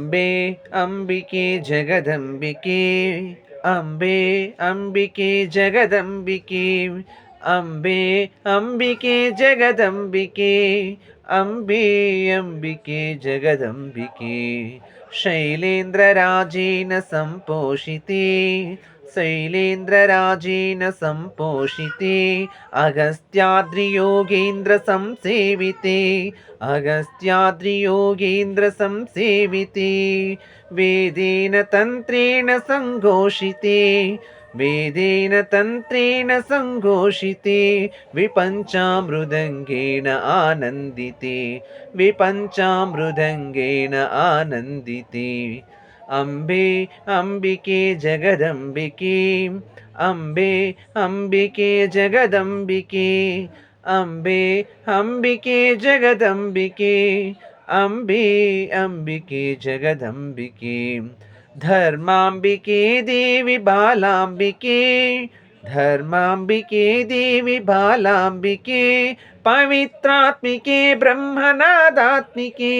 अम्बे अम्बिके जगदम्बिके अम्बे अम्बिके जगदम्बिके अम्बे अम्बिके जगदम्बिके अम्बे अम्बिके जगदम्बिके शैलेन्द्रराजेन सम्पोषिते शैलेन्द्रराजेन सम्पोषिते अगस्त्याद्रियोगेन्द्रसंसेविते अगस्त्याद्रियोगेन्द्रसंसेविते वेदेन तन्त्रेण सङ्घोषिते वेदेन तन्त्रेण सङ्घोषिते विपञ्चामृदङ्गेन आनन्दिते विपञ्चामृदङ्गेन आनन्दिते अम्बे अम्बिके जगदम्बिके अम्बे अम्बिके जगदम्बिके अम्बे अम्बिके जगदम्बिके अम्बे अम्बिके जगदम्बिके धर्माम्बिके देवि बालाम्बिके धर्माम्बिके देवि बालाम्बिके पवित्रात्मिके ब्रह्मनादात्मिके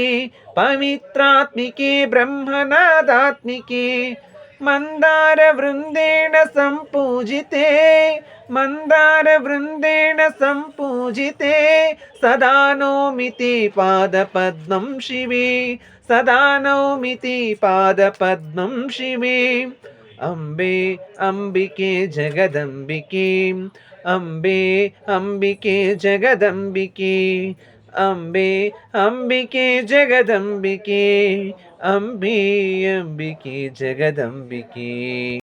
पवित्रात्मिके ब्रह्मनादात्मिके मन्दारवृन्देन सम्पूजिते मन्दारवृन्देन सम्पूजिते सदा नौमि ते पादपद्मं शिवे सदा नौमि ते पादपद्मं शिवे अम्बे अम्बिके जगदम्बिके अम्बे अम्बिके जगदम्बिके अम्बे अम्बिके जगदम्बिके अम्बे अम्बिके जगदम्बिके।